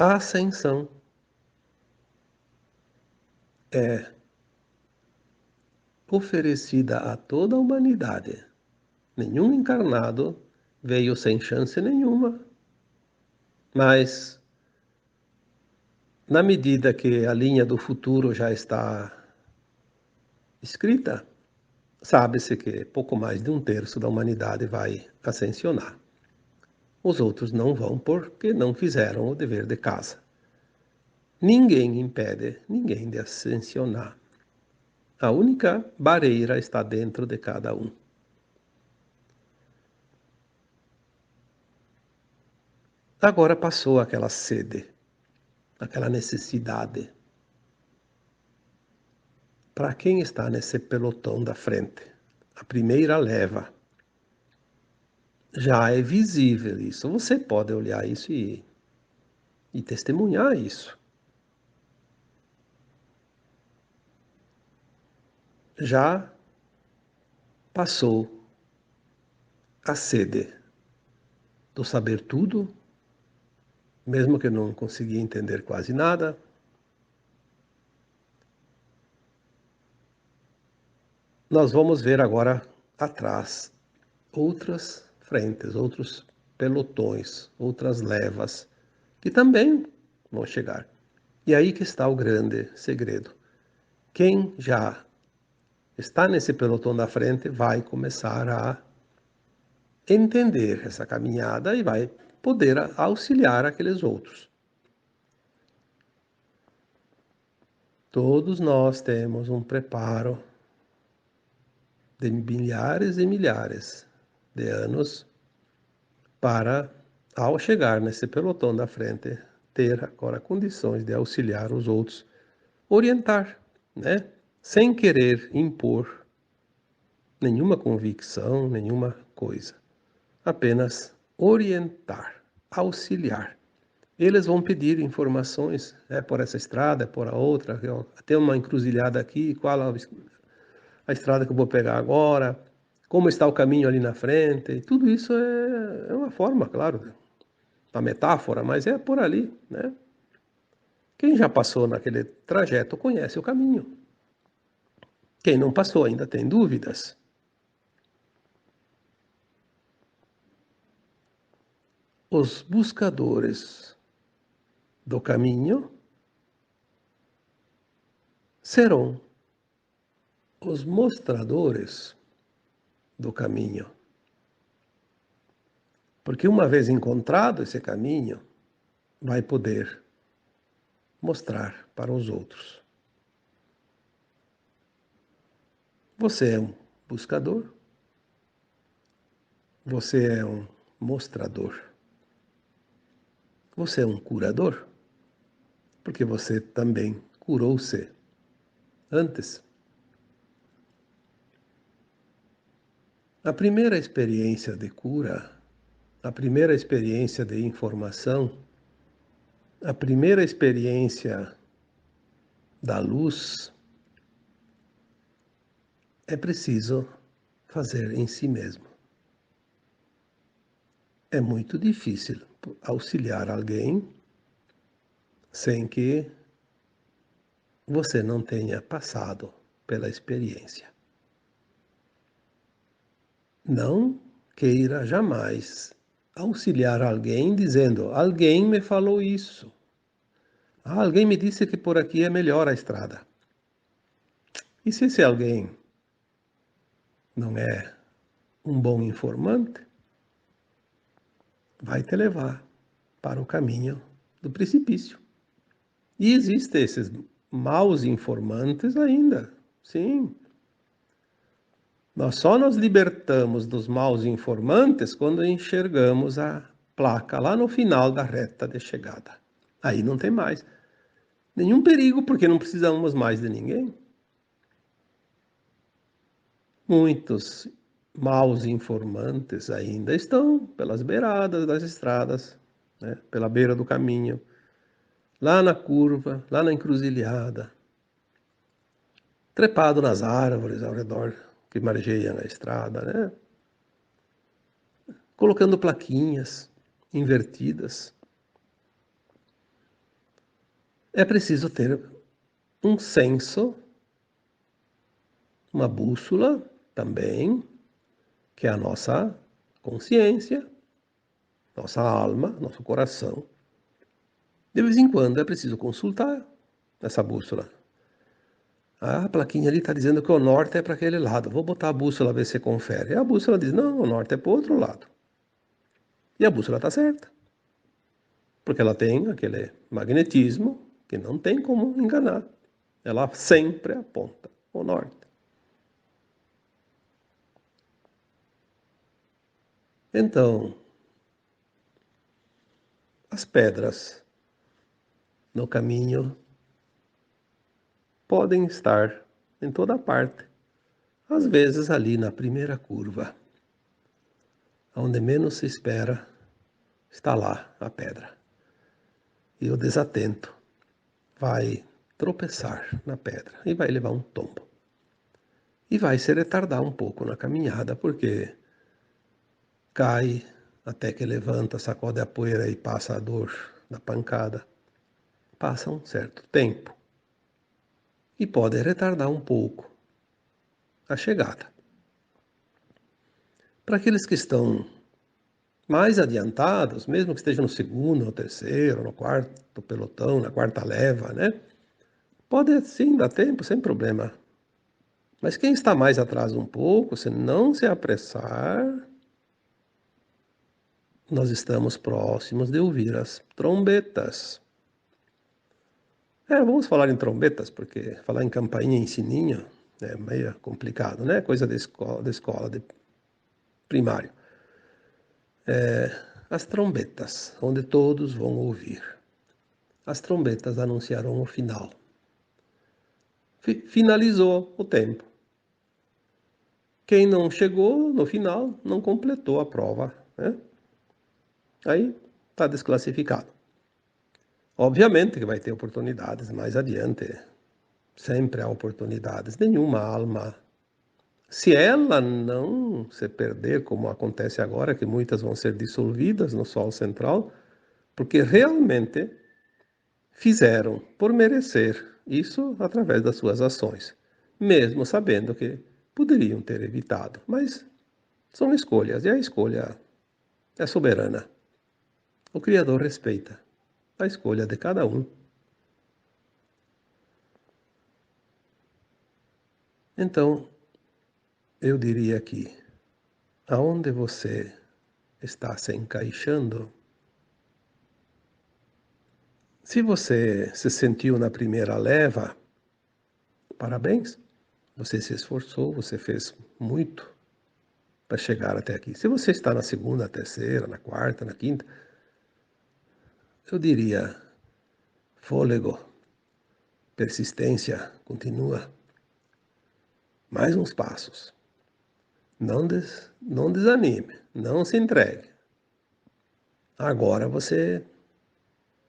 A ascensão é oferecida a toda a humanidade. Nenhum encarnado veio sem chance nenhuma, mas na medida que a linha do futuro já está escrita, sabe-se que pouco mais de 1/3 da humanidade vai ascensionar. Os outros não vão porque não fizeram o dever de casa. Ninguém impede ninguém de ascensionar. A única barreira está dentro de cada um. Agora passou aquela sede, aquela necessidade. Para quem está nesse pelotão da frente, a primeira leva, já é visível isso. Você pode olhar isso e testemunhar isso. Já passou a sede do saber tudo, mesmo que não conseguia entender quase nada. Nós vamos ver agora atrás outras frentes, outros pelotões, outras levas, que também vão chegar. E aí que está o grande segredo. Quem já está nesse pelotão da frente vai começar a entender essa caminhada e vai poder auxiliar aqueles outros. Todos nós temos um preparo de milhares e milhares de anos para, ao chegar nesse pelotão da frente, ter agora condições de auxiliar os outros, orientar, né? Sem querer impor nenhuma convicção, nenhuma coisa. Apenas orientar, auxiliar. Eles vão pedir informações, é por essa estrada, é por a outra, tem uma encruzilhada aqui, qual a estrada que eu vou pegar agora, como está o caminho ali na frente. E tudo isso é uma forma, claro, uma metáfora, mas é por ali, né? Quem já passou naquele trajeto conhece o caminho. Quem não passou ainda tem dúvidas. Os buscadores do caminho serão os mostradores do caminho. Porque uma vez encontrado esse caminho, vai poder mostrar para os outros. Você é um buscador, você é um mostrador, você é um curador, porque você também curou-se antes. A primeira experiência de cura, a primeira experiência de informação, a primeira experiência da luz, é preciso fazer em si mesmo. É muito difícil auxiliar alguém sem que você não tenha passado pela experiência. Não queira jamais auxiliar alguém dizendo: alguém me falou isso. Alguém me disse que por aqui é melhor a estrada. E se esse alguém não é um bom informante, vai te levar para o caminho do precipício. E existem esses maus informantes ainda, sim. Nós só nos libertamos dos maus informantes quando enxergamos a placa lá no final da reta de chegada. Aí não tem mais nenhum perigo, porque não precisamos mais de ninguém. Muitos maus informantes ainda estão pelas beiradas das estradas, né? Pela beira do caminho, lá na curva, lá na encruzilhada, trepado nas árvores ao redor que margeiam a estrada, né? Colocando plaquinhas invertidas. é preciso ter um senso, uma bússola também, que é a nossa consciência, nossa alma, nosso coração. De vez em quando é preciso consultar essa bússola. A plaquinha ali está dizendo que o norte é para aquele lado. Vou botar a bússola, ver se confere. E a bússola diz, não, o norte é para o outro lado. E a bússola está certa. Porque ela tem aquele magnetismo que não tem como enganar. Ela sempre aponta o norte. Então, as pedras no caminho podem estar em toda parte. Às vezes ali na primeira curva, onde menos se espera, está lá a pedra. E o desatento vai tropeçar na pedra e vai levar um tombo. E vai se retardar um pouco na caminhada, porque cai até que levanta, sacode a poeira e passa a dor da pancada. Passa um certo tempo e pode retardar um pouco a chegada. Para aqueles que estão mais adiantados, mesmo que estejam no segundo, no terceiro, no quarto pelotão, na quarta leva, né? Pode sim dar tempo, sem problema. Mas quem está mais atrás um pouco, se não se apressar, nós estamos próximos de ouvir as trombetas. Vamos falar em trombetas, porque falar em campainha e sininho é meio complicado, né? Coisa de escola de primário. As trombetas, onde todos vão ouvir. As trombetas anunciarão o final. Finalizou o tempo. Quem não chegou no final não completou a prova, né? Aí está desclassificado. Obviamente que vai ter oportunidades mais adiante. Sempre há oportunidades. Nenhuma alma, se ela não se perder, como acontece agora, que muitas vão ser dissolvidas no Sol central, porque realmente fizeram por merecer isso através das suas ações, mesmo sabendo que poderiam ter evitado. Mas são escolhas, e a escolha é soberana. O Criador respeita a escolha de cada um. Então, eu diria que aonde você está se encaixando, se você se sentiu na primeira leva, parabéns, você se esforçou, você fez muito para chegar até aqui. Se você está na segunda, terceira, na quarta, na quinta, eu diria fôlego, persistência, continua. Mais uns passos. Não desanime, não se entregue. Agora você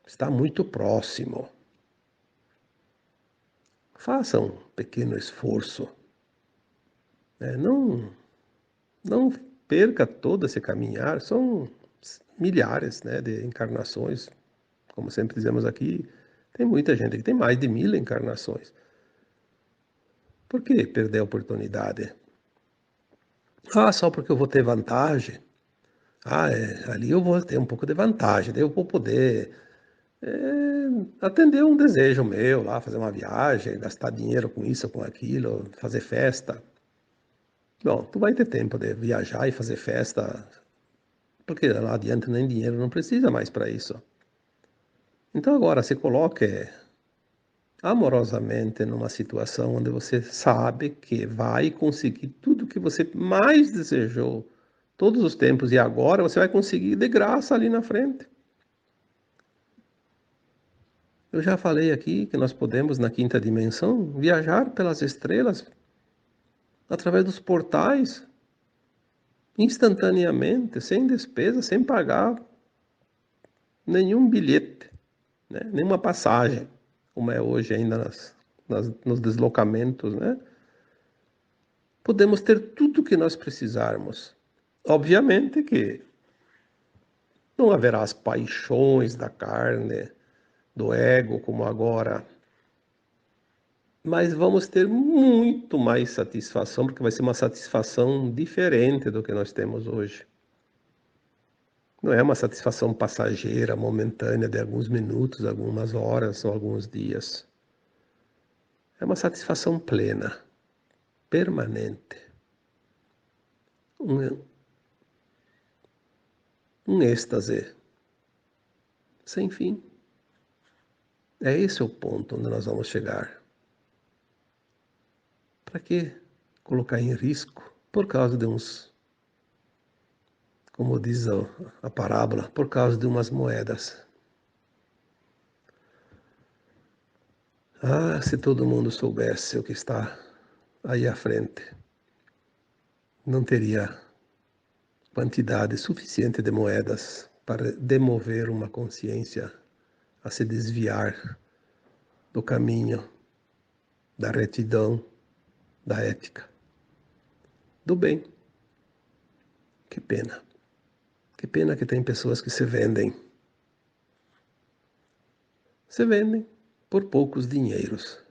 está muito próximo. Faça um pequeno esforço. Não perca todo esse caminhar. São milhares, né, de encarnações. Como sempre dizemos aqui, tem muita gente que tem mais de 1000 encarnações. Por que perder a oportunidade? Só porque eu vou ter vantagem. Ali eu vou ter um pouco de vantagem, daí eu vou poder atender um desejo meu lá, fazer uma viagem, gastar dinheiro com isso, com aquilo, fazer festa. Bom, tu vai ter tempo de viajar e fazer festa, porque lá adiante nem dinheiro não precisa mais para isso. Então agora se coloque amorosamente numa situação onde você sabe que vai conseguir tudo que você mais desejou todos os tempos e agora você vai conseguir de graça ali na frente. Eu já falei aqui que nós podemos, na quinta dimensão, viajar pelas estrelas através dos portais, instantaneamente, sem despesa, sem pagar nenhum bilhete, né? Nenhuma passagem, como é hoje ainda nos deslocamentos, né? Podemos ter tudo o que nós precisarmos. Obviamente que não haverá as paixões da carne, do ego como agora, mas vamos ter muito mais satisfação, porque vai ser uma satisfação diferente do que nós temos hoje. Não é uma satisfação passageira, momentânea, de alguns minutos, algumas horas ou alguns dias. É uma satisfação plena, permanente. Um êxtase sem fim. É esse o ponto onde nós vamos chegar. Para que colocar em risco por causa de uns, como diz a parábola, por causa de umas moedas? Ah, se todo mundo soubesse o que está aí à frente, não teria quantidade suficiente de moedas para demover uma consciência a se desviar do caminho da retidão, da ética, do bem. Que pena. Que pena que tem pessoas que se vendem. Se vendem por poucos dinheiros,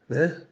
né?